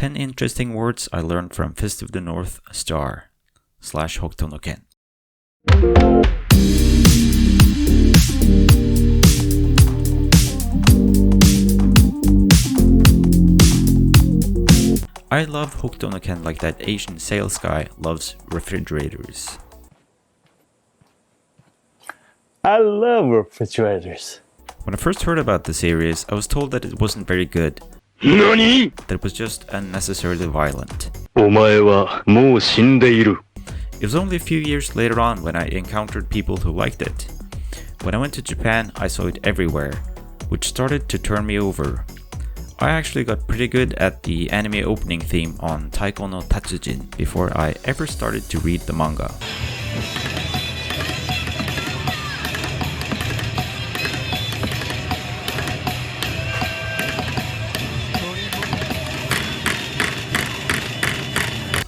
10 interesting words I learned from Fist of the North Star / Hokuto no Ken. I love Hokuto no Ken like that Asian sales guy loves refrigerators. I love refrigerators. When I first heard about the series, I was told that it wasn't very good. NANI?! That it was just unnecessarily violent. お前はもう死んでいる。 It was only a few years later on when I encountered people who liked it. When I went to Japan, I saw it everywhere, which started to turn me over. I actually got pretty good at the anime opening theme on Taiko no Tatsujin before I ever started to read the manga.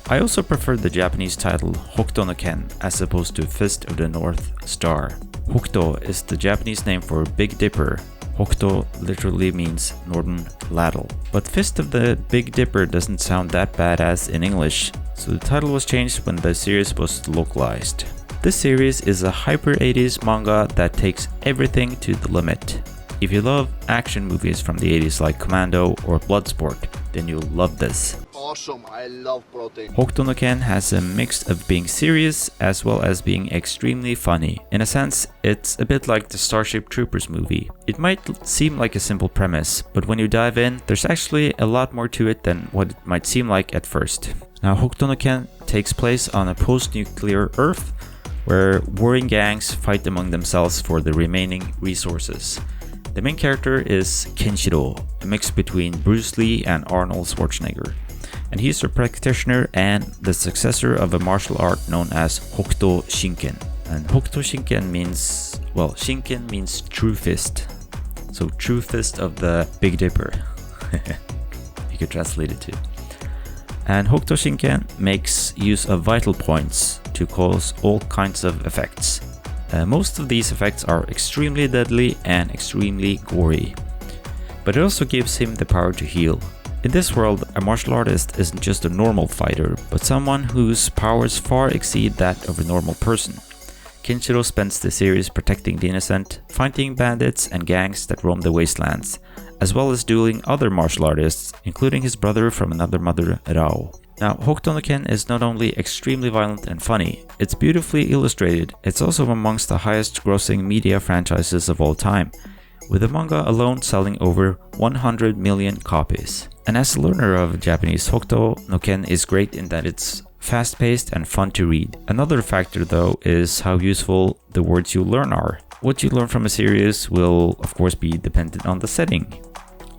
I also prefer the Japanese title Hokuto no Ken as opposed to Fist of the North Star. Hokuto is the Japanese name for Big Dipper. Hokuto literally means northern ladle. But Fist of the Big Dipper doesn't sound that badass in English, so the title was changed when the series was localized. This series is a hyper 80s manga that takes everything to the limit. If you love action movies from the 80s like Commando or Bloodsport, then you'll love this. Awesome, I love protein. Hokuto no Ken has a mix of being serious as well as being extremely funny. In a sense, it's a bit like the Starship Troopers movie. It might seem like a simple premise, but when you dive in, there's actually a lot more to it than what it might seem like at first. Now, Hokuto no Ken takes place on a post-nuclear Earth where warring gangs fight among themselves for the remaining resources. The main character is Kenshiro, a mix between Bruce Lee and Arnold Schwarzenegger. And he's a practitioner and the successor of a martial art known as Hokuto Shinken. And Hokuto Shinken means, well, Shinken means true fist. So true fist of the Big Dipper. You could translate it too. And Hokuto Shinken makes use of vital points to cause all kinds of effects. Most of these effects are extremely deadly and extremely gory. But it also gives him the power to heal. In this world, a martial artist isn't just a normal fighter, but someone whose powers far exceed that of a normal person. Kenshiro spends the series protecting the innocent, fighting bandits and gangs that roam the wastelands, as well as dueling other martial artists, including his brother from another mother, Rao. Now, Hokuto no Ken is not only extremely violent and funny, it's beautifully illustrated, it's also amongst the highest grossing media franchises of all time, with the manga alone selling over 100 million copies. And as a learner of Japanese, Hokuto no Ken is great in that it's fast-paced and fun to read. Another factor though is how useful the words you learn are. What you learn from a series will of course be dependent on the setting.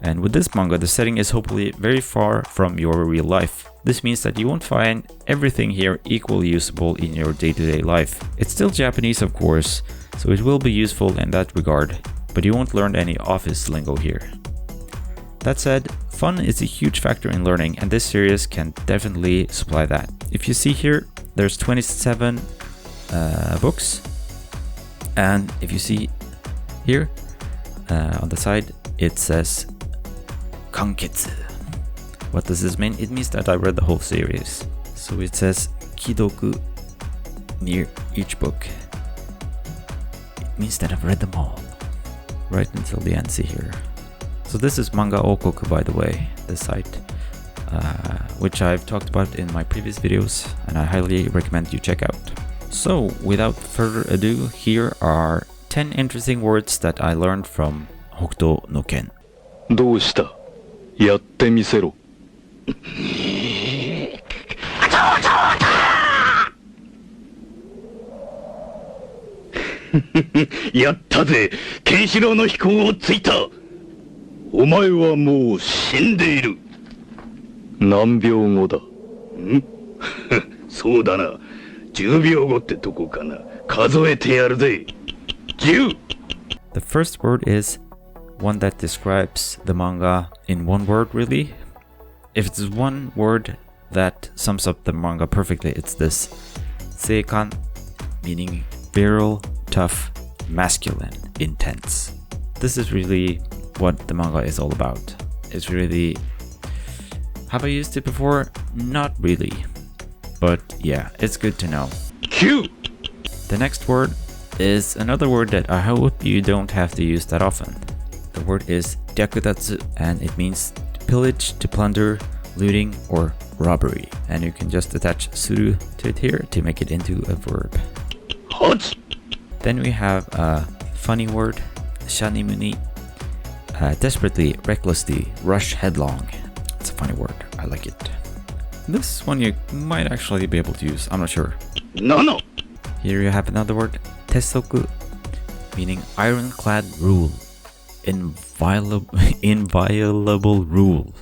And with this manga, the setting is hopefully very far from your real life. This means that you won't find everything here equally usable in your day-to-day life. It's still Japanese of course, so it will be useful in that regard, but you won't learn any office lingo here. That said, fun is a huge factor in learning and this series can definitely supply that. If you see here, there's 27 books, and if you see here on the side, it says Kanketsu. What does this mean? It means that I read the whole series. So it says Kidoku near each book. It means that I've read them all. Right until the end, see here. So this is Manga Okoku, by the way, the site, which I've talked about in my previous videos and I highly recommend you check out. So without further ado, here are 10 interesting words that I learned from Hokuto no Ken. どうした?やってみせろ。やったぜ、ケンシロウの飛行をついた。お前はもう死んでいる。何秒後だ?んそうだな、10秒後ってとこかな。数えてやるぜ。10! The first word is one that describes the manga in one word, really. If it's one word that sums up the manga perfectly, it's this. Seikan, meaning virile, tough, masculine, intense. This is really what the manga is all about. It's really Have I used it before? Not really. But yeah, it's good to know. Q. The next word is another word that I hope you don't have to use that often. The word is ryakudatsu, and it means to pillage, to plunder, looting, or robbery. And you can just attach suru to it here to make it into a verb. Hot. Then we have a funny word, shanimuni. Desperately, recklessly, rush headlong. It's a funny word. I like it. This one you might actually be able to use. I'm not sure. Nano. Here you have another word, tessoku, meaning ironclad rule, inviolable rule,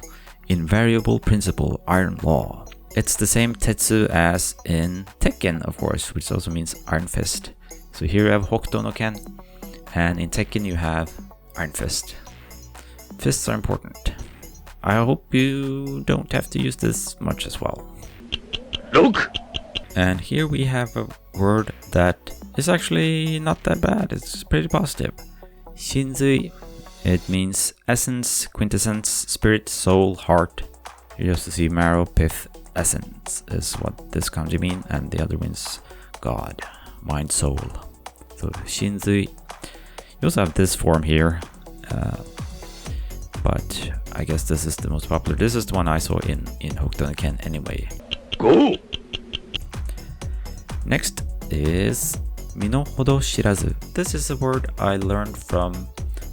invariable principle, iron law. It's the same tetsu as in Tekken, of course, which also means iron fist. So here you have Hokuto no Ken, and in Tekken you have iron fist. Fists are important. I hope you don't have to use this much as well. Look. And here we have a word that is actually not that bad. It's pretty positive. Shinzui. It means essence, quintessence, spirit, soul, heart. You also see marrow, pith, essence is what this kanji mean, and the other means God, mind, soul. So Shinzui. You also have this form here, but I guess this is the most popular. This is the one I saw in Hokuto no Ken anyway. Go. Next is minohodo shirazu. This is a word I learned from,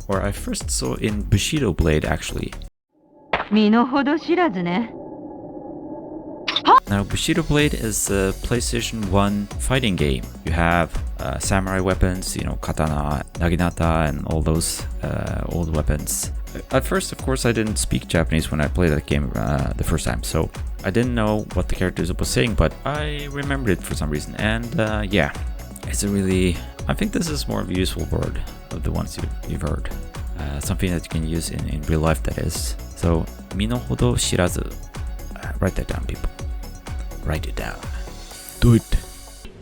or I first saw in Bushido Blade actually. 身の程知らずね。 Now Bushido Blade is a PlayStation 1 fighting game. You have samurai weapons, you know, katana, naginata, and all those old weapons. At first, of course, I didn't speak Japanese when I played that game the first time, so I didn't know what the characters were saying, but I remembered it for some reason. And yeah, it's a really, I think this is more of a useful word of the ones you've heard. Something that you can use in real life, that is. So, minohodo shirazu. Write that down, people. Write it down. Do it.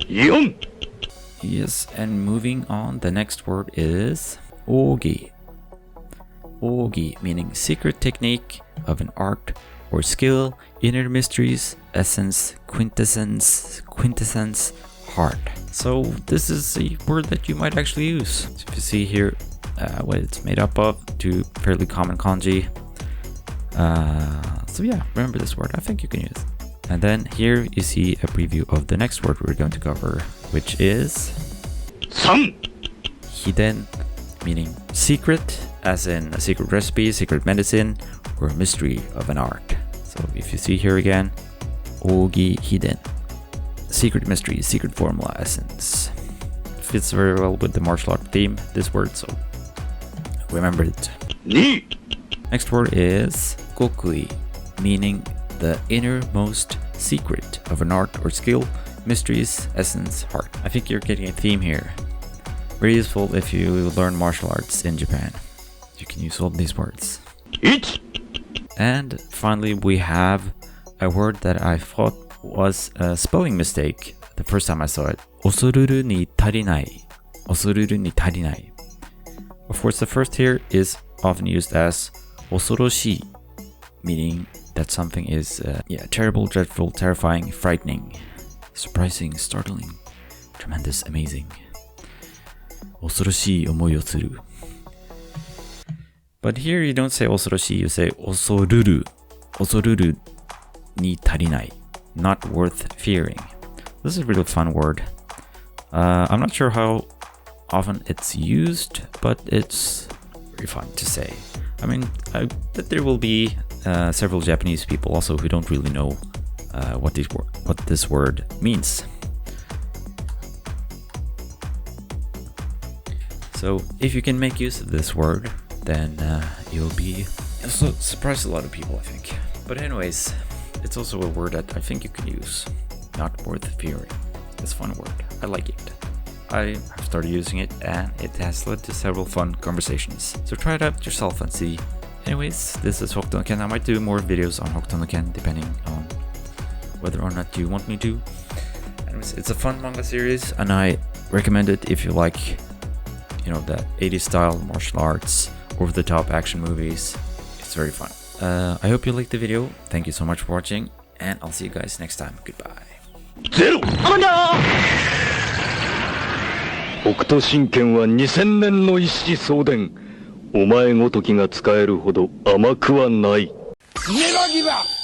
Yon. Yes, and moving on, the next word is ogi. Ogi, meaning secret technique of an art or skill, inner mysteries, essence, quintessence, heart. So this is a word that you might actually use. So if you see here what it's made up of, two fairly common kanji. So yeah, remember this word. I think you can use it. And then here you see a preview of the next word we're going to cover, which is San. hiden, meaning secret, as in a secret recipe, secret medicine, or a mystery of an art. So if you see here again, ogi hiden, secret mystery, secret formula, essence. Fits very well with the martial art theme, this word, so remember it. Ni. Next word is gokui, meaning the innermost secret of an art or skill, mysteries, essence, heart. I think you're getting a theme here. Very useful if you learn martial arts in Japan. You can use all these words. Ich. And finally, we have a word that I thought was a spelling mistake the first time I saw it. Osoruru ni tarinai. Osoruru ni tarinai. Of course, the first here is often used as osoroshi, meaning that something is terrible, dreadful, terrifying, frightening, surprising, startling, tremendous, amazing. Osoroshi omoi o suru. But here you don't say osoroshi, you say osoruru. Osoruru ni tarinai. Not worth fearing. This is a really fun word. I'm not sure how often it's used, but it's very fun to say. I mean, I bet there will be several Japanese people also who don't really know what this word means. So if you can make use of this word, then you'll also surprise a lot of people, I think. But anyways, it's also a word that I think you can use. Not worth fearing. It's a fun word. I like it. I have started using it and it has led to several fun conversations. So try it out yourself and see. Anyways, this is Hokuto no Ken. I might do more videos on Hokuto no Ken depending on whether or not you want me to. Anyways, it's a fun manga series and I recommend it if you like, you know, the 80s style martial arts, over the top action movies. It's very fun. I hope you liked the video. Thank you so much for watching, and I'll see you guys next time. Goodbye. ゼロ北斗神拳は2000年の一子相伝。お前ごときが使えるほど甘くはない。ネバギバ